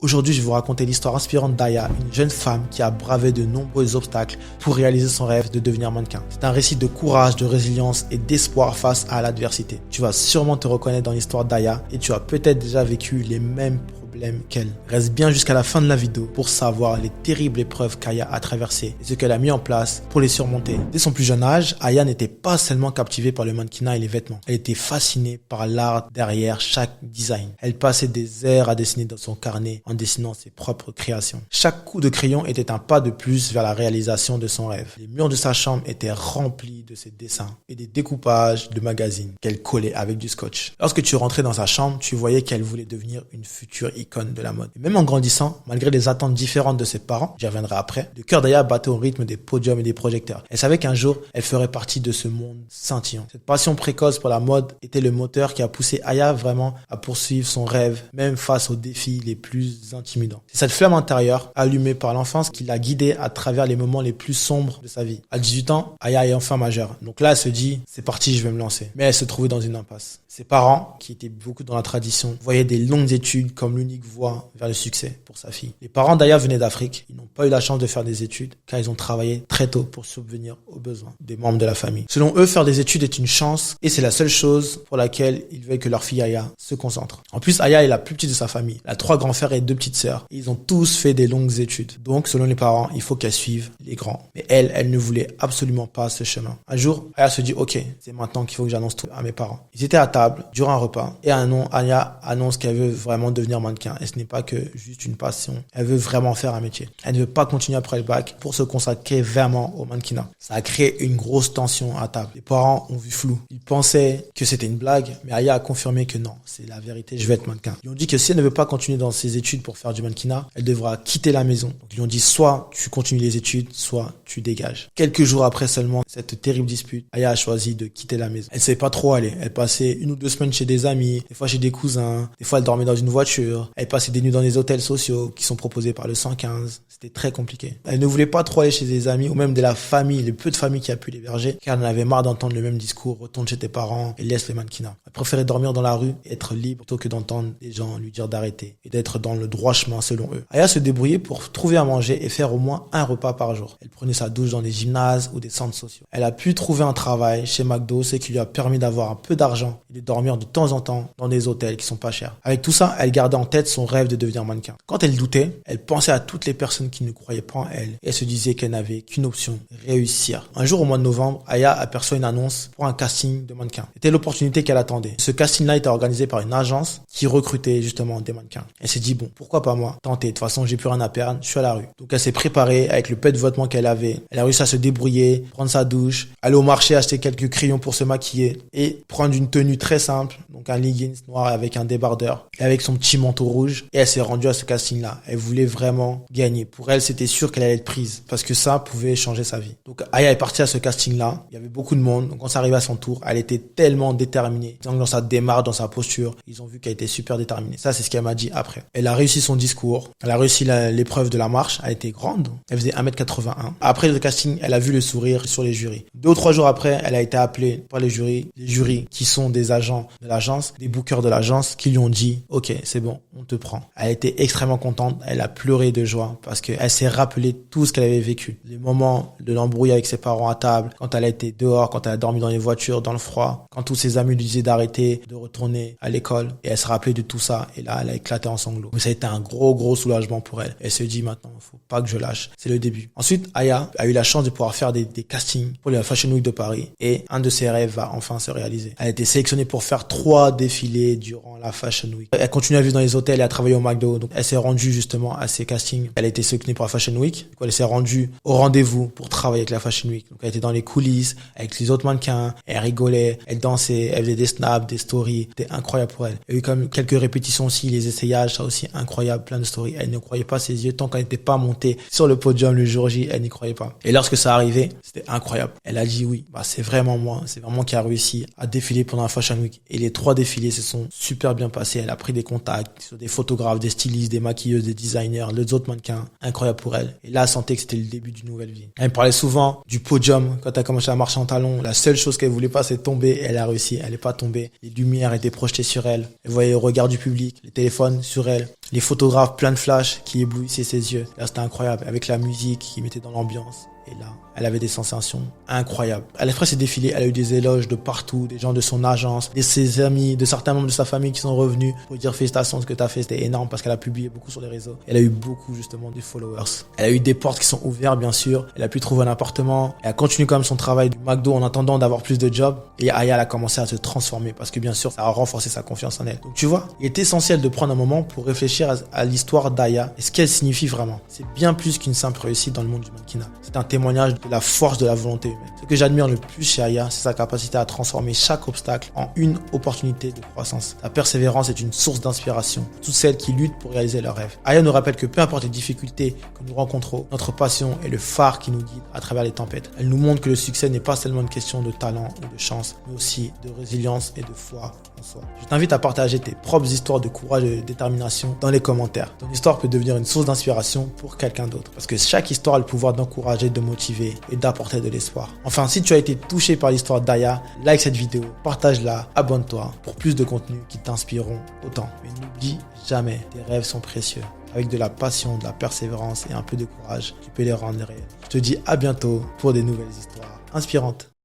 Aujourd'hui, je vais vous raconter l'histoire inspirante d'Aya, une jeune femme qui a bravé de nombreux obstacles pour réaliser son rêve de devenir mannequin. C'est un récit de courage, de résilience et d'espoir face à l'adversité. Tu vas sûrement te reconnaître dans l'histoire d'Aya et tu as peut-être déjà vécu les mêmes problèmes qu'elle. Reste bien jusqu'à la fin de la vidéo pour savoir les terribles épreuves qu'Aya a traversées et ce qu'elle a mis en place pour les surmonter. Dès son plus jeune âge, Aya n'était pas seulement captivée par le mannequinat et les vêtements. Elle était fascinée par l'art derrière chaque design. Elle passait des heures à dessiner dans son carnet en dessinant ses propres créations. Chaque coup de crayon était un pas de plus vers la réalisation de son rêve. Les murs de sa chambre étaient remplis de ses dessins et des découpages de magazines qu'elle collait avec du scotch. Lorsque tu rentrais dans sa chambre, tu voyais qu'elle voulait devenir une future icône de la mode. Et même en grandissant, malgré les attentes différentes de ses parents, j'y reviendrai après, le cœur d'Aya battait au rythme des podiums et des projecteurs. Elle savait qu'un jour, elle ferait partie de ce monde scintillant. Cette passion précoce pour la mode était le moteur qui a poussé Aya vraiment à poursuivre son rêve, même face aux défis les plus intimidants. C'est cette flamme intérieure, allumée par l'enfance, qui l'a guidée à travers les moments les plus sombres de sa vie. À 18 ans, Aya est enfin majeure. Donc là, elle se dit, c'est parti, je vais me lancer. Mais elle se trouvait dans une impasse. Ses parents, qui étaient beaucoup dans la tradition, voyaient des longues études comme l'unique voie vers le succès pour sa fille. Les parents d'Aya venaient d'Afrique. Ils n'ont pas eu la chance de faire des études car ils ont travaillé très tôt pour subvenir aux besoins des membres de la famille. Selon eux, faire des études est une chance et c'est la seule chose pour laquelle ils veulent que leur fille Aya se concentre. En plus, Aya est la plus petite de sa famille. Elle a 3 grands frères et 2 petites sœurs. Et ils ont tous fait des longues études. Donc, selon les parents, il faut qu'elle suive les grands. Mais elle ne voulait absolument pas ce chemin. Un jour, Aya se dit, ok, c'est maintenant qu'il faut que j'annonce tout à mes parents. Ils étaient à table durant un repas et Aya annonce qu'elle veut vraiment devenir mannequin. Et ce n'est pas que juste une passion. Elle veut vraiment faire un métier. Elle ne veut pas continuer après le bac pour se consacrer vraiment au mannequinat. Ça a créé une grosse tension à table. Les parents ont vu flou. Ils pensaient que c'était une blague, mais Aya a confirmé que non, c'est la vérité, je vais être mannequin. Ils ont dit que si elle ne veut pas continuer dans ses études pour faire du mannequinat, elle devra quitter la maison. Donc ils ont dit soit tu continues les études, soit tu dégages. Quelques jours après seulement cette terrible dispute, Aya a choisi de quitter la maison. Elle ne savait pas trop où aller. Elle passait 1 ou 2 semaines chez des amis, des fois chez des cousins, des fois elle dormait dans une voiture, elle passait des nuits dans des hôtels sociaux qui sont proposés par le 115. C'était très compliqué. Elle ne voulait pas trop aller chez des amis ou même de la famille, le peu de famille qui a pu l'héberger, car elle en avait marre d'entendre le même discours, retourne chez tes parents et laisse le mannequinat. Elle préférait dormir dans la rue et être libre plutôt que d'entendre des gens lui dire d'arrêter et d'être dans le droit chemin selon eux. Aya se débrouillait pour trouver à manger et faire au moins un repas par jour. Elle prenait sa douche dans des gymnases ou des centres sociaux. Elle a pu trouver un travail chez McDo, ce qui lui a permis d'avoir un peu d'argent et de dormir de temps en temps dans des hôtels qui sont pas chers. Avec tout ça, elle gardait en tête son rêve de devenir mannequin. Quand elle doutait, elle pensait à toutes les personnes qui ne croyaient pas en elle et elle se disait qu'elle n'avait qu'une option, réussir. Un jour au mois de novembre, Aya aperçoit une annonce pour un casting de mannequin. C'était l'opportunité qu'elle attendait. Ce casting-là était organisé par une agence qui recrutait justement des mannequins. Elle s'est dit bon, pourquoi pas moi tenter, de toute façon j'ai plus rien à perdre, je suis à la rue. Donc elle s'est préparée avec le peu de vêtements qu'elle avait. Elle a réussi à se débrouiller, prendre sa douche, aller au marché acheter quelques crayons pour se maquiller et prendre une tenue très simple, donc un leggings noir avec un débardeur et avec son petit manteau rouge. Et elle s'est rendue à ce casting-là. Elle voulait vraiment gagner. Pour elle, c'était sûr qu'elle allait être prise parce que ça pouvait changer sa vie. Donc Aya est partie à ce casting-là. Il y avait beaucoup de monde. Donc quand ça arrivait à son tour, elle était tellement déterminée. Donc dans sa démarche, dans sa posture, ils ont vu qu'elle était super déterminée. Ça, c'est ce qu'elle m'a dit après. Elle a réussi son discours. Elle a réussi l'épreuve de la marche. Elle était grande. Elle faisait 1m81. Après le casting, elle a vu le sourire sur les jurys. 2 ou 3 jours après, elle a été appelée par les jurys qui sont des agents de l'agence, des bookers de l'agence qui lui ont dit « Ok, c'est bon, on te prend ». Elle était extrêmement contente. Elle a pleuré de joie parce qu'elle s'est rappelé tout ce qu'elle avait vécu. Les moments de l'embrouille avec ses parents à table, quand elle a été dehors, quand elle a dormi dans les voitures, dans le froid, quand tous ses amis lui disaient d'arrêter, de retourner à l'école. Et elle se rappelait de tout ça. Et là, elle a éclaté en sanglots. Mais ça a été un gros soulagement pour elle. Elle se dit maintenant, il faut pas que je lâche. C'est le début. Ensuite, Aya a eu la chance de pouvoir faire des castings pour la Fashion Week de Paris. Et un de ses rêves va enfin se réaliser. Elle a été sélectionnée pour faire 3 défilés durant la Fashion Week. Elle continue à vivre dans les hôtels et à travailler au McDo. Donc, elle s'est rendue justement à ces castings. Elle a été sélectionnée pour la Fashion Week. Donc, elle s'est rendue au rendez-vous pour travailler avec la Fashion Week. Donc, elle était dans les coulisses avec les autres mannequins. Elle rigolait, elle dansait, elle faisait des snaps, des stories. C'était incroyable pour elle. Il y a eu comme quelques répétitions aussi, les essayages, ça aussi incroyable, plein de stories. Elle ne croyait pas ses yeux tant qu'elle n'était pas montée sur le podium le jour J, elle n'y croyait pas. Et lorsque ça arrivait, c'était incroyable. Elle a dit oui, c'est vraiment moi, c'est vraiment qui a réussi à défiler pendant la Fashion Week. Et les 3 défilés se sont super bien passés. Elle a pris des contacts soit des photographes, des stylistes, des maquilleuses, des designers, les autres mannequins. Incroyable pour elle. Et là, elle sentait que c'était le début d'une nouvelle vie. Elle me parlait souvent du podium quand elle a commencé à marcher en talons. La seule chose qu'elle voulait pas, c'est tomber. Et elle a réussi. Elle n'est pas tombée. Les lumières étaient projetées sur elle. Elle voyait le regard du public, les téléphones sur elle, les photographes plein de flashs qui éblouissaient ses yeux. Là, c'était incroyable. Avec la musique qui mettait dans l'ambiance. Et là, elle avait des sensations incroyables. Elle a fait ses défilés, elle a eu des éloges de partout, des gens de son agence, de ses amis, de certains membres de sa famille qui sont revenus pour lui dire félicitations, ce que tu as fait, c'était énorme parce qu'elle a publié beaucoup sur les réseaux. Elle a eu beaucoup justement de followers. Elle a eu des portes qui sont ouvertes bien sûr, elle a pu trouver un appartement, elle a continué quand même son travail du McDo en attendant d'avoir plus de jobs. Et Aya elle a commencé à se transformer parce que bien sûr ça a renforcé sa confiance en elle. Donc tu vois, il est essentiel de prendre un moment pour réfléchir à l'histoire d'Aya et ce qu'elle signifie vraiment. C'est bien plus qu'une simple réussite dans le monde du mannequinat. C'est un témoignage de la force de la volonté humaine. Ce que j'admire le plus chez Aya, c'est sa capacité à transformer chaque obstacle en une opportunité de croissance. Sa persévérance est une source d'inspiration pour toutes celles qui luttent pour réaliser leurs rêves. Aya nous rappelle que peu importe les difficultés que nous rencontrons, notre passion est le phare qui nous guide à travers les tempêtes. Elle nous montre que le succès n'est pas seulement une question de talent ou de chance, mais aussi de résilience et de foi en soi. Je t'invite à partager tes propres histoires de courage et de détermination dans les commentaires. Ton histoire peut devenir une source d'inspiration pour quelqu'un d'autre. Parce que chaque histoire a le pouvoir d'encourager, de motiver et d'apporter de l'espoir. Enfin, si tu as été touché par l'histoire d'Aya, like cette vidéo, partage-la, abonne-toi pour plus de contenus qui t'inspireront autant. Mais n'oublie jamais, tes rêves sont précieux. Avec de la passion, de la persévérance et un peu de courage, tu peux les rendre réels. Je te dis à bientôt pour des nouvelles histoires inspirantes.